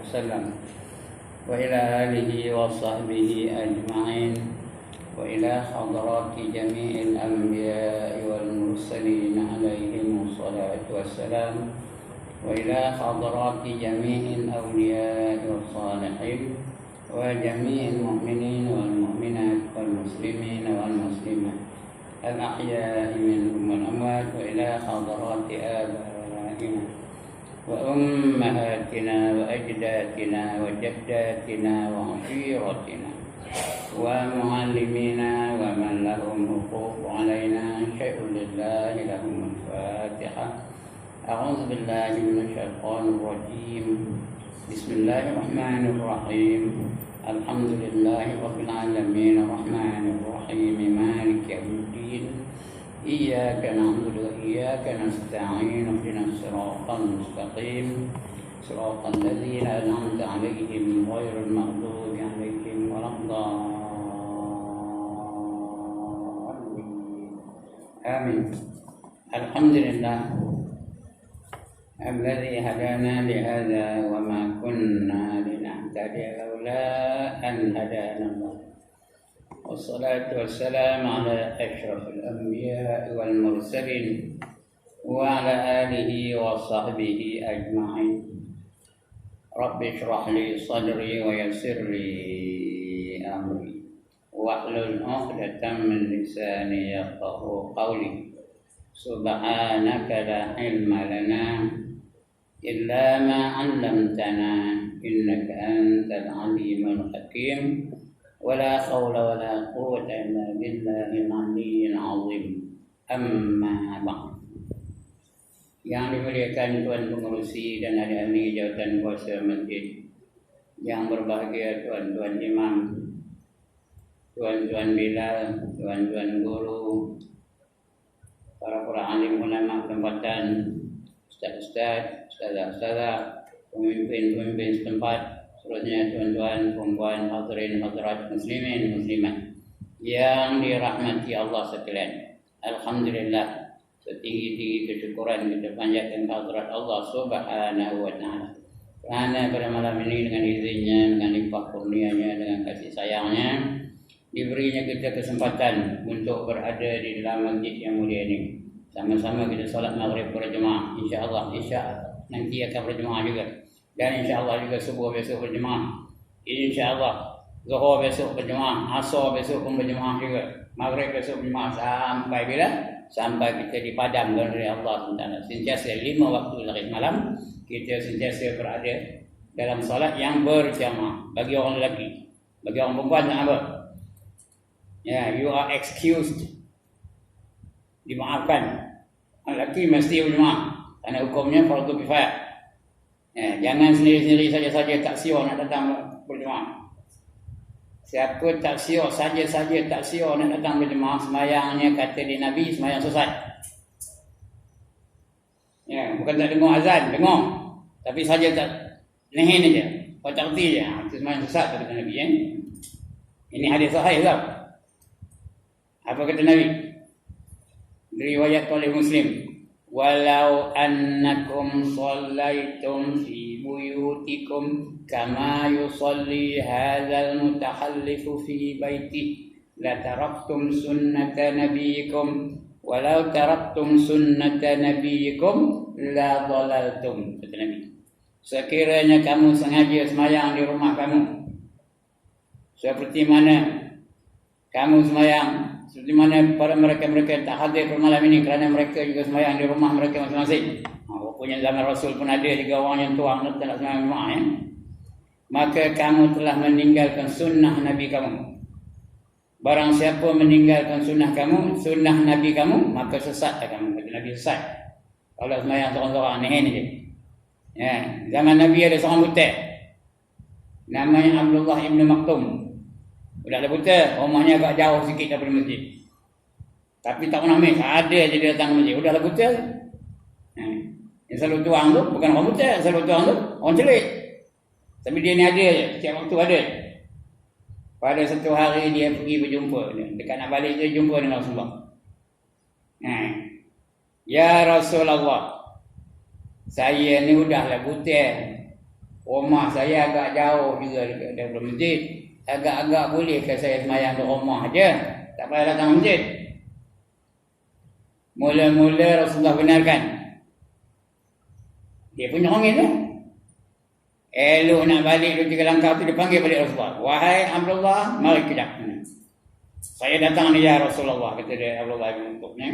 وسلم وإلى آله وصحبه أجمعين وإلى حضرات جميع الأنبياء والمرسلين عليهم الصلاة والسلام وإلى حضرات جميع الأولياء والصالحين وجميع المؤمنين والمؤمنات والمسلمين والمسلمات الأحياء منهم والأموات وإلى حضرات آبائنا وأمهاتنا وأجدادنا وجداتنا وعشيرتنا ومعلمينا ومن لهم حقوق علينا شيء لله لهم الفاتحة. أعوذ بالله من الشيطان الرجيم. بسم الله الرحمن الرحيم. الحمد لله رب العالمين الرحمن الرحيم مالك يوم الدين إياك نعبد وإياك نستعين اهدنا الصراط المستقيم صراط الذين أنعمت عليهم غير المغضوب عليهم ولا الضالين آمين. الحمد لله الذي هدانا لهذا وما كنا لنهتدي لولا أن هدانا الله والصلاة والسلام على أشرف الأنبياء والمرسلين وعلى آله وصحبه أجمعين. رب اشرح لي صدري ويسر لي أمري واحلل عقدة من لساني يفقهوا قولي. سبحانك لا علم لنا إلا ما علمتنا إنك أنت العليم الحكيم ولا حول ولا قوة إلا بالله العلي العظيم. أما بعد. Yang dimuliakan Tuan Pengerusi dan ahli-ahli jawatan kuasa masjid, yang berbahagia tuan-tuan imam, tuan-tuan bilal, tuan-tuan guru, para alim ulama tempatan, ustaz-ustaz, ustazah-ustazah, pemimpin-pemimpin setempat, seterusnya tuan-tuan, perempuan, hadirin hadirat muslimin muslimat yang dirahmati Allah sekalian. Alhamdulillah, setinggi-tinggi kesyukuran kita panjatkan kehadirat Allah Subhanahu wa taala. Kerana pada malam ini dengan izinnya, dengan limpah kurnianya, dengan kasih sayangnya, diberinya kita kesempatan untuk berada di dalam masjid yang mulia ini. Sama-sama kita solat maghrib berjemaah. InsyaAllah nanti akan berjemaah juga. Dan insyaAllah juga subuh besok berjemaah. InsyaAllah zuhur besok berjemaah. Asar besok pun berjemaah juga. Maghrib besok berjemaah. Sampai bila? Sampai kita dipadamkan oleh Allah SWT. Sentiasa 5 waktu lagi malam kita sentiasa berada dalam solat yang berjemaah. Bagi orang lelaki, bagi orang perempuan tak apa. Ya, you are excused. Dimaafkan. Lelaki mesti berjemaah kerana hukumnya fardu kifayah. Ya, jangan sendiri-sendiri saja-saja tak siur nak datang berjemaah. Siapa tak siur saja-saja tak siur nak datang berjemaah, sembahyangnya kata di Nabi sembahyang sesat. Ya, bukan tak dengar azan, dengar. Tapi saja tak lehin aja. Kau tak reti je. Itu sembahyang sesat kata Nabi ya. Ini hadis sahih tau. Apa kata Nabi? Riwayat oleh Muslim. Walau annakum shallaitum fi buyutikum kama yusalli hadzal mutahallifu fi baiti la taraktum sunnata nabiyikum walau taraktum sunnata nabiyikum la dhalaltum. Kata Nabi, sekiranya kamu sengaja sembahyang di rumah kamu, seperti mana kamu sembahyang, seperti mana para mereka-mereka tak hadir pada malam ini kerana mereka juga sembahyang di rumah mereka masing-masing. Rupanya zaman Rasul pun ada juga orang yang tuang nak sembahyang rumah ya. Maka kamu telah meninggalkan sunnah Nabi kamu. Barang siapa meninggalkan sunnah kamu, sunnah Nabi kamu, maka sesat kamu. Kata Nabi sesat. Kalau sembahyang seorang-seorang ni je. Ya, zaman Nabi ada seorang buta. Namanya Abdullah ibn Maktum. Budak dah buta, rumahnya agak jauh sikit daripada masjid. Tapi tak pernah miss, ada je dia datang ke masjid. Budak dah buta. Yang selalu tuang tu, bukan orang buta, selalu tuang tu, orang celik. Tapi dia ni ada je, setiap waktu ada. Pada satu hari dia pergi berjumpa. Dekat nak balik dia jumpa dengan Rasulullah. Ya Rasulullah, saya ni udahlah buta. Rumah saya agak jauh juga daripada masjid. Agak-agak boleh ke saya semayang di rumah aja. Tak payah datang masjid. Mula-mula Rasulullah benarkan. Dia punya orang itu. Elok nak balik 2-3 langkah tu dia panggil balik Rasulullah. Wahai Abdullah, mari kita. Saya datang ni ya Rasulullah, kata dia Abdullah bin Mas'ud ni.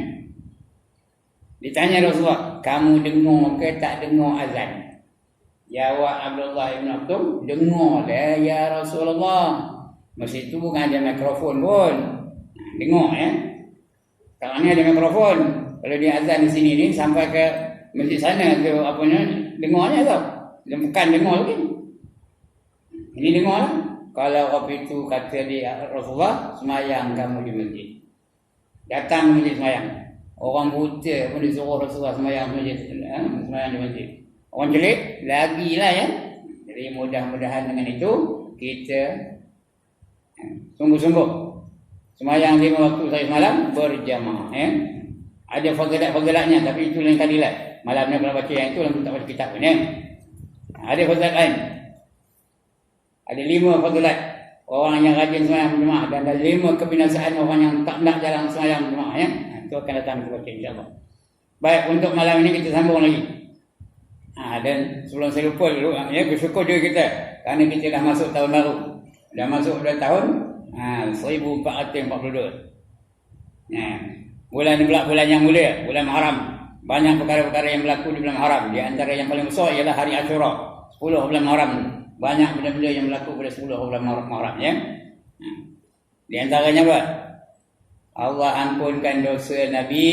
Ditanya Rasulullah, kamu dengar ke tak dengar azan? Jawab Abdullah bin Mas'ud, dengar dah ya Rasulullah. Masa itu bukan ada mikrofon pun. Dengar ya. Kalau ni ada mikrofon, kalau dia azan di sini ni sampai ke masjid sana ke apa ni, dengarnya tau. Dia bukan dengar lagi. Ini dengar lah. Kalau waktu itu kata dia Rasulullah, semayang kamu di masjid. Datang ke masjid semayang. Orang buta pun disuruh Rasulullah semayang di masjid. Semayang di masjid. Orang jelek, lagilah ya. Jadi mudah-mudahan dengan itu, kita sungguh-sungguh semayang 5 waktu saya semalam berjamaah ya. Ada fadilat-fadilatnya, tapi itu lain kali lah. Malamnya kalau baca yang itu, lalu tak baca kitab pun ya. Ada fadilat lain. Ada 5 fadilat orang yang rajin semayang berjamaah, dan ada 5 kebinasaan orang yang tak nak jalan semayang berjamaah ya. Itu akan datang kita baca insyaAllah. Baik, untuk malam ini kita sambung lagi. Dan sebelum saya lupa dulu ya, bersyukur juga kita kerana kita dah masuk tahun baru. Dah masuk dah tahun 1442. Bulan ni pula bulan yang mulia, bulan Muharram. Banyak perkara-perkara yang berlaku di bulan Muharram. Di antara yang paling besar ialah hari Ashura, 10 bulan Muharram. Banyak benda-benda yang berlaku pada 10 bulan Muharram ya. Di antaranya apa? Allah ampunkan dosa Nabi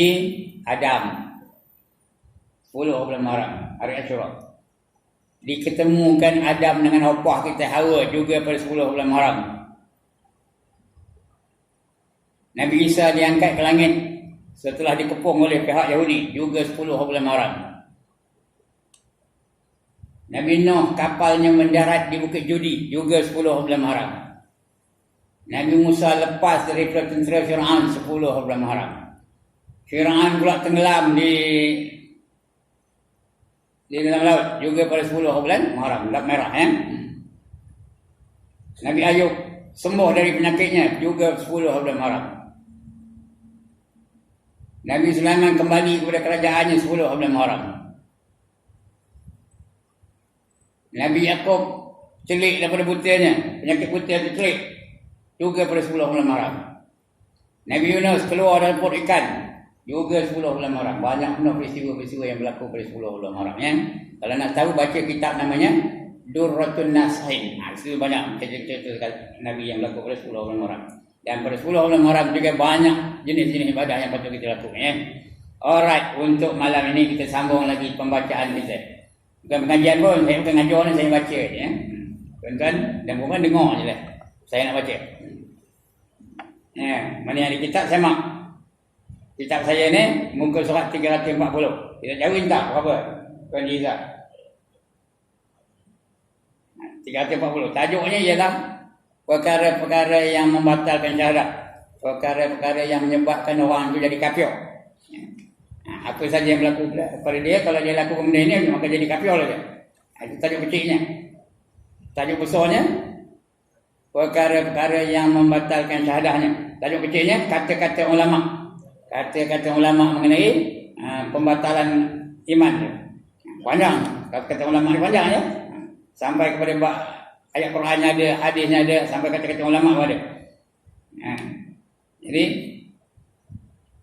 Adam. 10 bulan Muharram, hari Ashura. Diketemukan Adam dengan Hawa kita Hawa juga pada 10 bulan Muharram. Nabi Isa diangkat ke langit setelah dikepung oleh pihak Yahudi juga 10 bulan Muharram. Nabi Nuh kapalnya mendarat di Bukit Judi juga 10 bulan Muharram. Nabi Musa lepas daripada tentera Fir'aun 10 bulan Muharram. Fir'aun pula tenggelam di dalam laut juga pada 10 bulan Muharram, Laut Merah ya. Nabi Ayub sembuh dari penyakitnya juga 10 bulan Muharram. Nabi Sulaiman kembali kepada kerajaannya 10 bulan Muharram. Nabi Yaqub celik daripada putihnya, penyakit putih itu celik juga pada 10 bulan Muharram. Nabi Yunus keluar dari perut ikan juga 10 bulan Muharram. Banyak penuh peristiwa-peristiwa yang berlaku pada 10 bulan Muharram ya. Kalau nak tahu, baca kitab namanya Durratun Nasihin. Itu banyak cerita-cerita Nabi yang berlaku pada 10 bulan Muharram. Dan pada 10 bulan Muharram juga banyak jenis-jenis ibadah yang patut kita lakukan ya. Alright, untuk malam ini kita sambung lagi pembacaan kita. Bukan pengajian pun, saya bukan ngajar ni, saya baca je ya. Tuan-tuan dan puan dengar je lah. Saya nak baca. Ya, mana yang di kitab semak. Kitab saya ni muka surat 340. Kita cari tak berapa? Tuan Jiza. 340. Tajuknya ialah perkara-perkara yang membatalkan syahadat. Perkara-perkara yang menyebabkan orang itu jadi kafir. Apa saja yang berlaku pada dia, kalau dia lakukan benda ini maka jadi kafir saja. Itu tajuk kecilnya. Tajuk besarnya perkara-perkara yang membatalkan syahadahnya. Tajuk kecilnya kata-kata ulama. Kata-kata ulama mengenai pembatalan iman. Panjang. Kata-kata ulama ni panjang ya. Sampai kepada ayat Qurannya ada, hadisnya ada, sampai kata-kata ulama pun ada. Jadi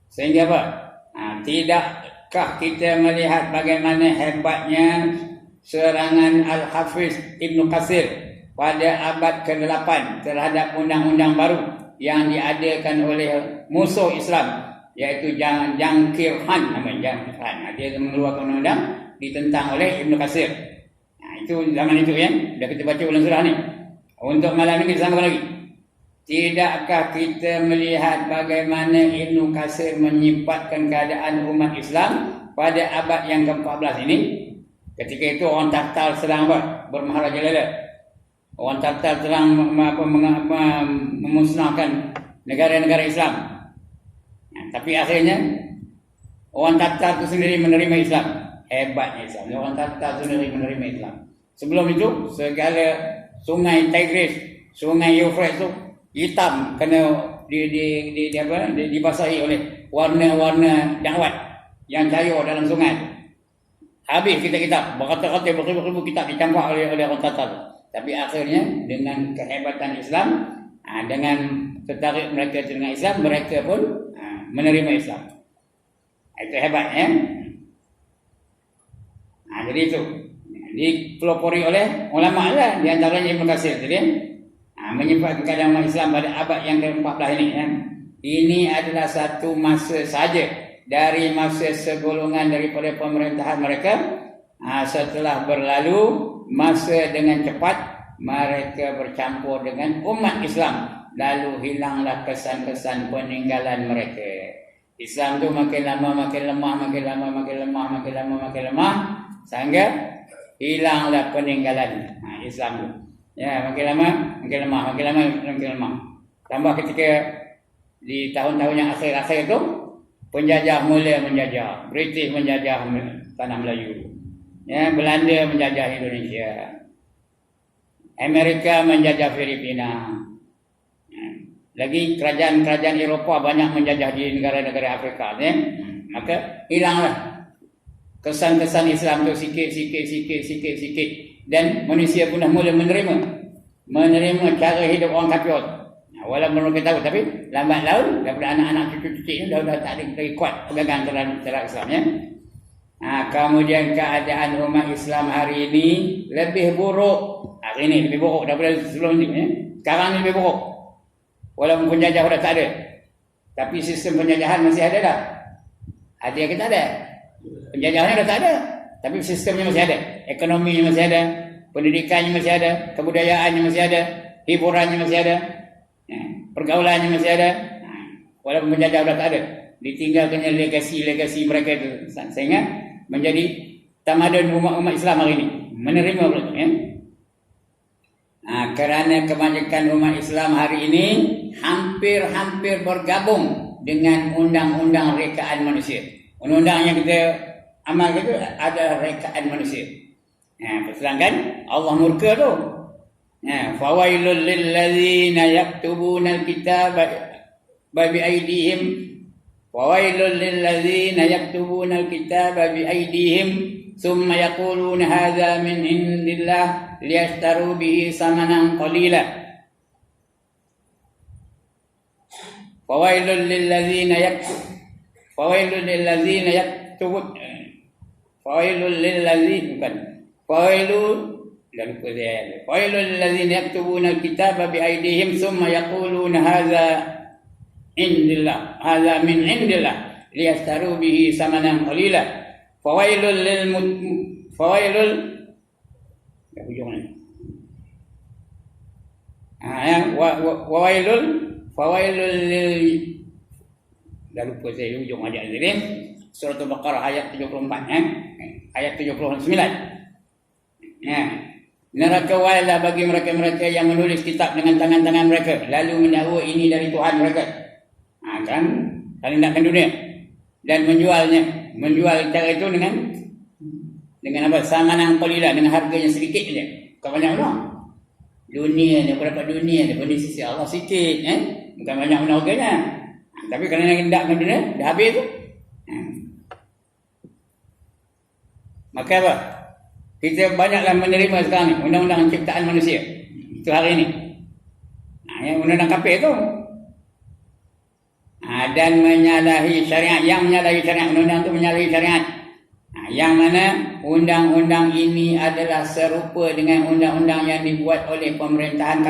sehingga apa? Tidakkah kita melihat bagaimana hebatnya serangan Al-Hafiz Ibn Katsir pada abad ke-8 terhadap undang-undang baru yang diadakan oleh musuh Islam, iaitu Jangkir Khan namanya. Jangkir Khan. Dia mengeluarkan undang-undang ditentang oleh Ibn Katsir. Itu zaman itu ya. Dah kita baca ulang surah ni. Untuk malam ini kita sambung lagi. Tidakkah kita melihat bagaimana Ibn Katsir menyifatkan keadaan umat Islam pada abad yang ke-14 ini? Ketika itu orang Tatar sedang bermaharajalela. Orang Tatar sedang memusnahkan negara-negara Islam. Tapi akhirnya orang Tatar itu sendiri menerima Islam. Hebatnya Islam. Orang Tatar sendiri menerima Islam. Sebelum itu segala sungai Tigris, sungai Euphrates tu hitam kena dibasahi oleh warna-warna dakwat yang cair dalam sungai. Habis kitab-kitab, beratus-ratus beribu-ribu kitab dicampak oleh orang Tatar. Tapi akhirnya dengan kehebatan Islam, dengan tertarik mereka dengan Islam, mereka pun menerima Islam. Itu hebatnya. Jadi itu dipelopori oleh ulama lah, di antaranya Ibnu Katsir tadi menyebabkan keadaan Islam pada abad yang ke-14 ini. Ini adalah satu masa saja dari masa segolongan daripada pemerintahan mereka. Setelah berlalu masa dengan cepat, mereka bercampur dengan umat Islam, lalu hilanglah kesan-kesan peninggalan mereka. Islam tu makin lama makin lemah, makin lama makin lemah, makin lama makin lemah, sehingga hilanglah peninggalan Islam tu. Ya, makin lama makin lemah, makin lama makin lemah. Tambah ketika di tahun-tahun yang akhir-akhir tu, penjajah mula menjajah, British menjajah tanah Melayu, ya, Belanda menjajah Indonesia, Amerika menjajah Filipina, ya. Lagi kerajaan-kerajaan Eropah banyak menjajah di negara-negara Afrika, ya. Maka hilanglah kesan-kesan Islam tu sikit, dan manusia pun dah mula menerima cara hidup orang kafir. Walaupun mereka tahu, tapi lambat laun daripada anak-anak cucu-cucu ni dah tak ada lagi kuat pegangan terhadap Islam, ya. Kemudian keadaan umat Islam hari ini lebih buruk. Hari ini lebih buruk daripada sebelum ni, ya. Sekarang ni lebih buruk. Walaupun penjajah dah tak ada, tapi sistem penjajahan masih ada dah. Ada ke tak ada? Penjajahannya dah tak ada, tapi sistemnya masih ada. Ekonominya masih ada, pendidikannya masih ada, kebudayaannya masih ada, hiburannya masih ada, ya, pergaulannya masih ada. Walaupun penjajah dah tak ada, ditinggalkannya legasi mereka itu, sehingga menjadi tamadun umat Islam hari ini menerima, ya. Kerana kebanyakan umat Islam hari ini hampir bergabung dengan undang-undang rekaan manusia. Undang-undang yang kita amal itu ada rekaan manusia. Sedangkan Allah murka tu. Fawailul lil ladzina yaktubuna alkitaba bi aydihim. Fawailul lil ladzina yaktubuna alkitaba bi aydihim thumma yaquluna hadza min indillah liyashtaru bihi samanan qalila. Fawailul lil ladzina fawailul lil ladzina yaktubun fawailul lil ladzina bukan fawailul lil ladzina yaktubuna alkitaba bi aydihim thumma yaquluna hadza indillah hadza min indillah liyashtaru bihi samanan qalila. Fawailul fawailul fawailul lil, dah lupa saya hujung ayat ini, surah Al-Baqarah ayat 74, ayat 79. Neraka wailah bagi mereka-mereka yang menulis kitab dengan tangan-tangan mereka lalu mendakwa ini dari Tuhan mereka. Kan saling nakkan dunia dan menjual cara itu dengan apa? Samanan qalila, dengan harganya sedikit saja. Bukan banyak orang. Dunia ni, berapa dunia ni, pada sisi Allah sikit, bukan banyak harganya. Tapi kerana nakkan dunia dah habis tu. Maka apa? Kita banyaklah menerima sekarang ni undang-undang ciptaan manusia. Itu hari ini. Undang-undang kafir tu. Dan menyalahi syariat, yang menyalahi syariat, undang-undang tu menyalahi syariat. Yang mana undang-undang ini adalah serupa dengan undang-undang yang dibuat oleh pemerintah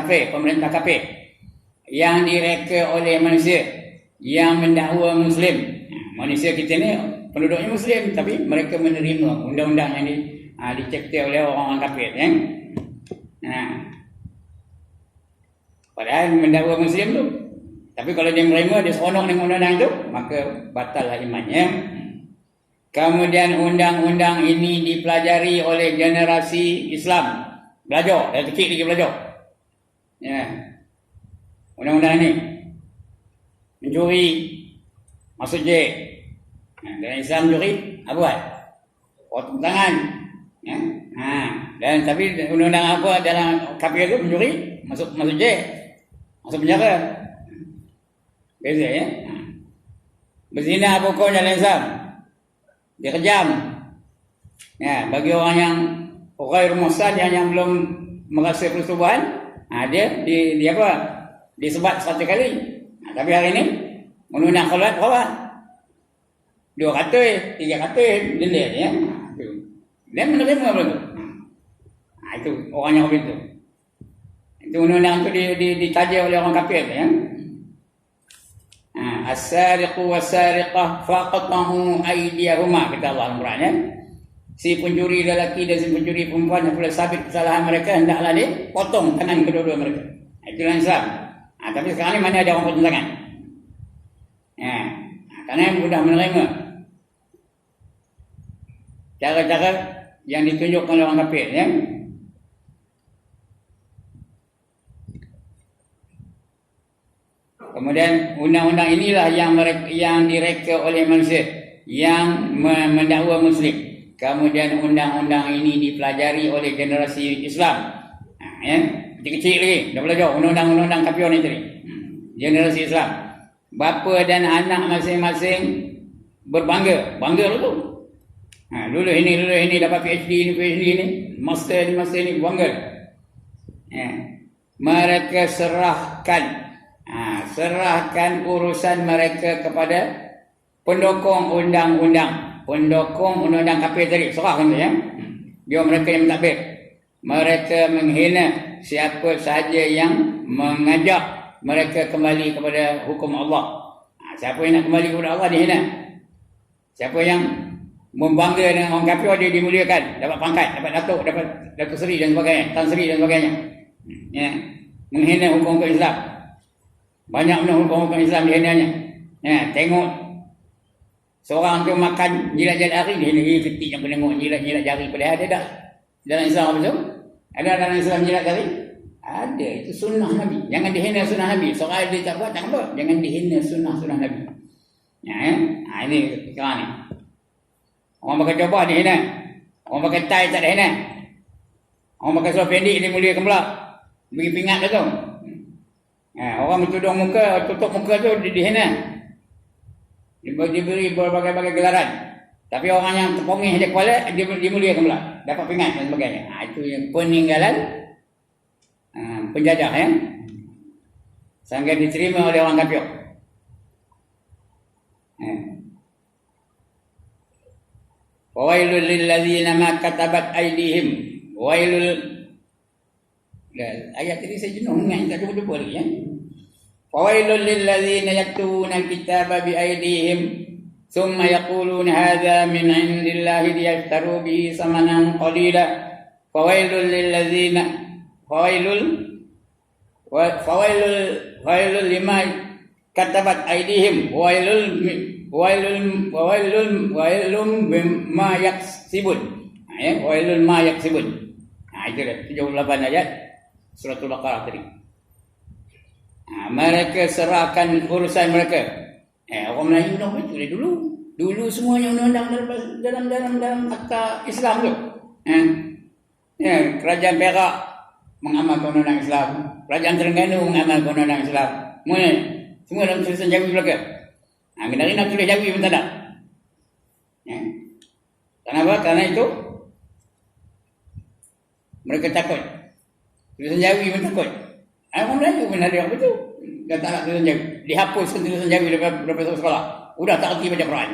kafir yang direka oleh manusia yang mendakwa Muslim. Manusia kita ni penduduknya Muslim, tapi mereka menerima undang-undang yang dicipta oleh orang-orang kafir, ya. Padahal mendakwa Muslim tu, tapi kalau dia menerima, dia seronok dengan undang-undang itu, maka batallah imannya. Kemudian undang-undang ini dipelajari oleh generasi Islam. Belajar, dah kecil lagi belajar. Ya. Undang-undang ini mencuri, masuk jail. Dalam Islam mencuri, apa buat? Potong tangan. Ya. Dan tapi undang-undang apa dalam kafir itu mencuri masuk jail, masuk penjara. Beza ya. Berzina apa hukum dalam Islam? Dia kejam. Ya, bagi orang yang ghairu muhsan yang belum merasa persetubuhan, dia di apa? Disebat 1 kali. Tapi hari ini undang-undang khalat berapa? 2 kata, 3 kata denda ya. Dia menerima begitu. Itu orang yang begitu. Itu undang-undang itu ditaja oleh orang kafir ya. As-sariqu was-sariqah faqatahu aydiyahuma, kata Allah Al-Quran ya. Si pencuri lelaki dan si pencuri perempuan apabila sabit kesalahan mereka, hendaklah dipotong tangan kedua-dua mereka. Itu dalam Islam. Tapi sekarang ni mana ada orang potong tangan? Karena mudah menerima cara-cara yang ditunjukkan oleh orang kafir ya. Kemudian undang-undang inilah yang direka oleh manusia yang mendakwa Muslim. Kemudian undang-undang ini dipelajari oleh generasi Islam. Ya, kecil lagi dah belajar undang-undang kafir ni tadi. Generasi Islam. Bapa dan anak masing-masing berbangga dulu. Dulu ini dapat PhD ni, master ni bangga. Mereka serahkan urusan mereka kepada pendukung undang-undang kafir tadi. Serahkan tu ya. Biar mereka yang mentadbir. Mereka menghina siapa sahaja yang mengajak mereka kembali kepada hukum Allah. Siapa yang nak kembali kepada Allah dihina. Siapa yang membangga dengan orang kafir dia dimuliakan, dapat pangkat, dapat datuk seri dan sebagainya, tan seri dan sebagainya. Ya. Menghina hukum-hukum Islam. Banyak hukum-hukum Islam dihinanya. Ya, tengok seorang tu makan jilat-jilat jari, dia ketik yang penengok jilat-jilat jari. Padahal ada dah dalam Islam apa tu? Ada dalam Islam jilat jari? Ada, itu sunnah Nabi. Jangan dihina sunnah Nabi. Seorang dia tak buat, tak apa. Jangan dihina sunnah Nabi. Ya, ini sekarang ni. Orang pakai jubah dihina. Orang pakai tie tak dihina. Orang pakai seluar pendek dia muliakan pula. Bagi pingat dah tu. Orang bertudung muka, tutup muka tu dihina. Diberi berbagai-bagai gelaran. Tapi orang yang terpongih dia kepala, dia muliakan pula. Dapat pingat dan sebagainya. Itu yang peninggalan penjajah ya. Sehingga diterima oleh orang kafir. Wailul lil ladzina ma katabat aydihim. Wailul. Ayat tadi saya jenuh ingat tak jumpa lagi ya. Wailul lil ladzina yaktubuna al-kitaba bi aydihim thumma yaquluna hadza min 'indillahi liyashtaru bihi samanan qalila. Fawailul lil ladzina fawailul lima katabat aydihim wailul mimma yaksibun. Ya, wailul ma yaksibun. Itu dah 78 ayat Suratul Baqarah tadi. Mereka serahkan urusan mereka. Orang Melayu dah betul dulu. Dulu semuanya undang-undang dalam akta Islam tu. Kerajaan Perak mengamalkan undang-undang Islam. Kerajaan Terengganu mengamalkan undang-undang Islam. Semua dalam tulisan Jawi belaka. Kenapa nak tulis Jawi pun tak ada. Kenapa? Karena itu mereka takut. Tulisan Jawi pun takut. Orang Melayu pun ada apa tu? Dia tak nak tulisan Jawi. Dihapuskan tulisan Jawi daripada sekolah. Udah tak kerti baca Quran.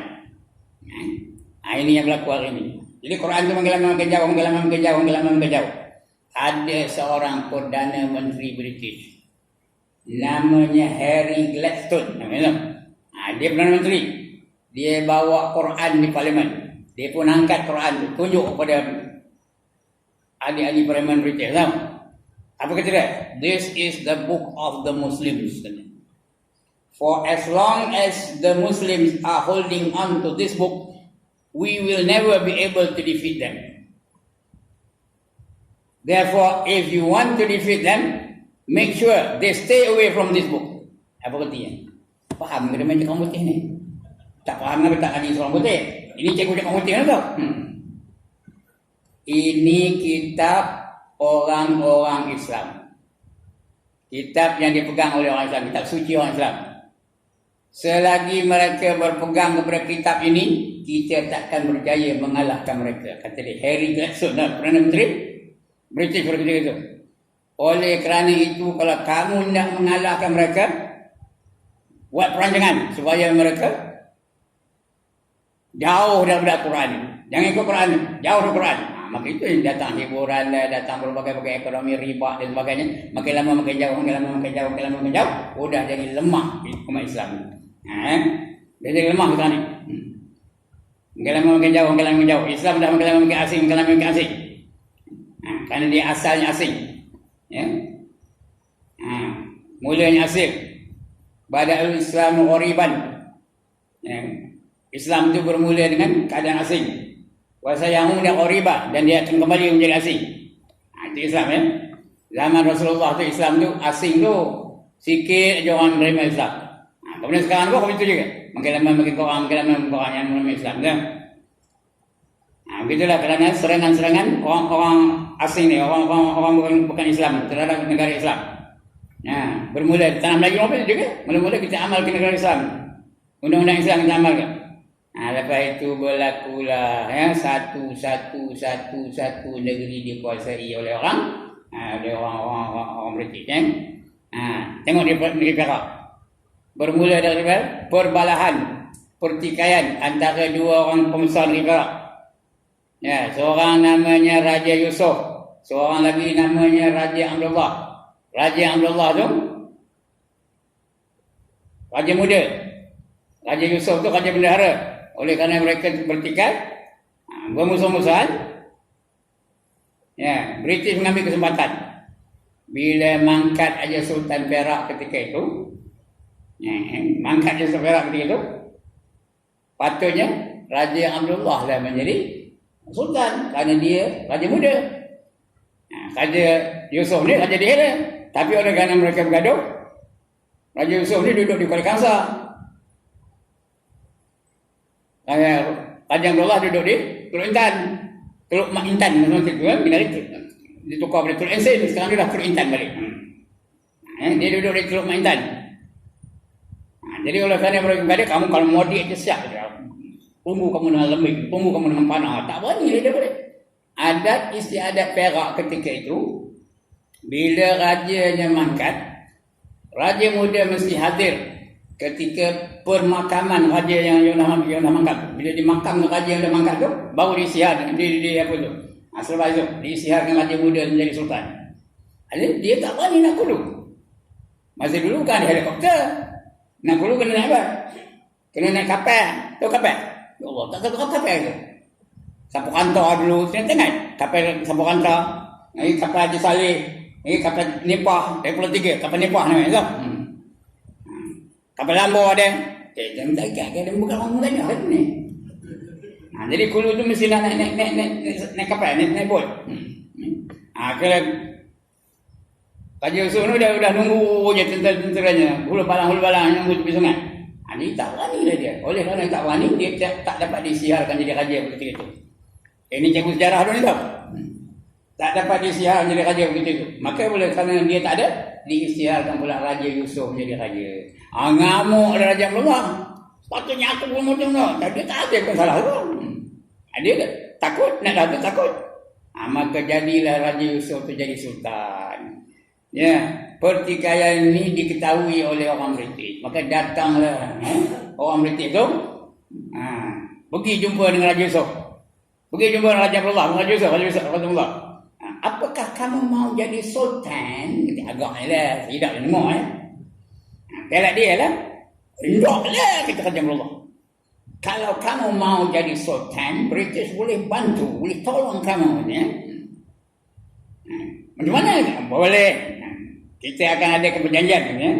Ini yang berlaku hari ini. Jadi Quran tu menggelaman kejauh. Ada seorang Perdana Menteri British. Namanya Harry Gladstone. Dia Perdana Menteri. Dia bawa Quran di Parlimen. Dia pun angkat Quran tu. Tunjuk kepada ahli-ahli Parlimen British. Tahu? Apa kata dia? This is the book of the Muslims. For as long as the Muslims are holding on to this book, we will never be able to defeat them. Therefore, if you want to defeat them, make sure they stay away from this book. Apa katanya? Faham ke dia main cakap putih ni? Tak faham ke tak ada seorang putih? Ini cikgu cakap putih lah tau. ini kitab orang-orang Islam. Kitab yang dipegang oleh orang Islam, kitab suci orang Islam. Selagi mereka berpegang kepada kitab ini, kita takkan berjaya mengalahkan mereka. Kata dia, Harry Jackson, Perdana Menteri British ketika itu. Oleh kerana itu, kalau kamu nak mengalahkan mereka, buat perancangan supaya mereka jauh daripada Quran. Jangan ikut Quran, jauh dari Quran. Maka itu yang datang hiburan, datang berbagai-bagai ekonomi riba dan sebagainya. Makin lama makin jauh, makin lama makin jauh, makin lama makin jauh. Sudah jadi lemah umat Islam. Dia jadi lemah kita ni. Makin lama makin jauh, makin lama makin jauh. Islam dah makin lama makin asing, makin lama makin asing. Kerana dia asalnya asing. Ya. Mulanya asing. Bada'ul Islam ghoriban. Ya. Islam itu bermula dengan keadaan asing. Wasayamu dia ghoriba, dan dia akan kembali menjadi asing. Itu Islam ya. Zaman Rasulullah tu Islam tu asing tu sikit aja orang menerima Islam. Kemudian sekarang pun begitu juga. Makin lama makin kurang, makin lama makin kurang yang menerima Islam kan. Begitulah kerana serangan-serangan orang-orang asing ni, orang bukan Islam terhadap negara Islam. Bermula di tanah Melayu apa juga. Mula-mula kita amalkan negara Islam. Undang-undang Islam kita amalkan. Lepas itu berlakulah satu negeri dikuasai oleh orang British kan. Tengok di negeri Perak. Bermula dari perbalahan, pertikaian antara dua orang pembesar negeri Perak. Ya, seorang namanya Raja Yusof, seorang lagi namanya Raja Abdullah. Raja Abdullah tu raja muda. Raja Yusof tu raja bendahara. Oleh kerana mereka bertikai, bermusuh-musuhan, ya, British mengambil kesempatan. Bila mangkat aja Sultan Perak ketika itu, mangkat aja Sultan Perak ketika itu, patutnya Raja Abdullah lah menjadi Sultan, kerana dia raja muda. Raja Yusof ni raja dihera. Tapi oleh kerana mereka bergaduh, Raja Yusof ni duduk di Kuala Kangsar. Raja Abdullah duduk di Teluk Intan. Teluk Mak Intan bila ditukar pada Teluk Ensin, sekarang dia dah Teluk Intan balik. Dia duduk di Teluk Mak Intan. Jadi oleh kerana mereka bergaduh, kamu kalau modi aja siap je. Tunggu kamu dengan lembik, tunggu kamu dengan panah. Tak berani dia boleh. Adat istiadat Perak ketika itu, bila rajanya mangkat, raja muda mesti hadir ketika permakaman raja yang dah mangkat. Bila dimakam raja yang dah mangkat tu, baru diisiar di apa tu. Selepas itu diisiarkan raja muda menjadi sultan. Jadi dia tak berani nak kulu. Masa dulu kan ada helikopter. Nak kulu kena naik apa? Kena naik kapal. Tahu kapal? Ya Allah, tak tahu kapal tu. Sapu kantor dulu, saya tengok kapal sapu kantor. Ini kapal Haji Saleh. Ini kapal Nepah dari Pulau Tiga, kapal Nepah namanya tu. Kapal Lambo ada. Jangan tak kira dia bukan orang lain hari ni. Jadi kulu tu mesti nak naik kapal, naik bot. Kalau Raja Yusof ni dah nunggu je tentera-tenteranya. Hulu balang nunggu tepi sungai. Dia tak berani lah dia. Oleh kerana tak berani, dia tak dapat disiharkan jadi raja begitu itu. Ini cikgu sejarah dulu ni tau. Tak dapat disiharkan jadi raja begitu itu. Maka oleh kerana dia tak ada, diisiharkan pula Raja Yusof jadi raja. Ngamuk ada Raja Abdullah. Sepatutnya aku pun macam tu. Tapi dia tak ada pun salah tu. Dia takut, nak datang takut. Maka jadilah Raja Yusof tu jadi sultan. Ya, pertikaian ini diketahui oleh orang British. Maka datanglah orang British tu, pergi jumpa dengan Raja Yusof. Pergi jumpa dengan Raja Abdullah, Raja Yusof, Abdullah. Apakah kamu mau jadi sultan? Agaknya lah, tidak dengar Pelak dia lah. Hendaklah, kata Raja Abdullah. Kalau kamu mau jadi sultan, British boleh bantu, boleh tolong kamu. Ya? Macam mana? Boleh. Kita akan ada perjanjian. Ya?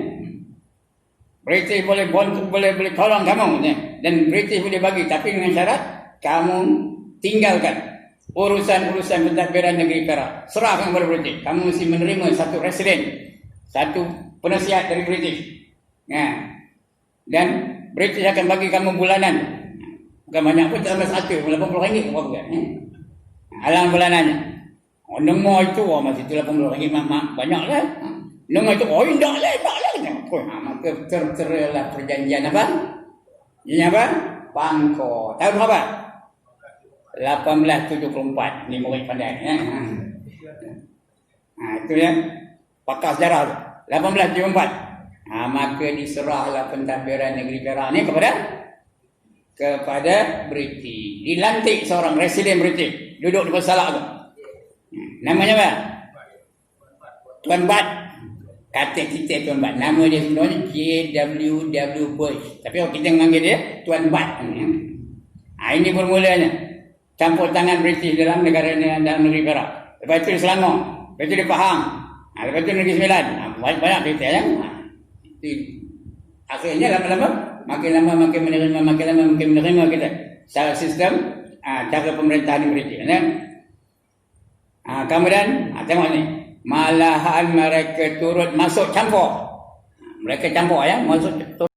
British boleh bantu, boleh tolong kamu. Ya? Dan British boleh bagi. Tapi dengan syarat, kamu tinggalkan urusan-urusan pentadbiran negeri Perak. Serahkan kepada British. Kamu mesti menerima satu residen, satu penasihat dari British. Ya. Dan British akan bagi kamu bulanan. Bukan banyak pun, tambah satu, RM80 berapa kan? Alang bulanannya. Oh, nemo itu masih 80 ringgit banyak lah. Nemo itu indah lah. Maka terteralah perjanjian apa? Ini apa? Bangko. Tahun berapa? 1874. Ni murid pandai. Itu ya. Pakar sejarah tu. 1874. Maka diserahlah pentadbiran negeri Perak ni kepada British. Dilantik seorang residen British. Duduk di Pesalak tu. Namanya apa? Tuan Bat. Kata kita Tuan Bat. Nama dia sebenarnya J.W.W. Bush. Tapi kita panggil dia Tuan Bat. Ini bermulanya. Campur tangan British dalam negara dalam negeri Perak. Lepas itu di Selangor. Lepas itu di Pahang. Lepas itu Negeri Sembilan. Banyak cerita ya. Akhirnya lama-lama makin lama makin menerima kita secara sistem cara pemerintahan British kan. Kemudian tengok ni, malahan mereka turut masuk campur. Mereka campur ya, masuk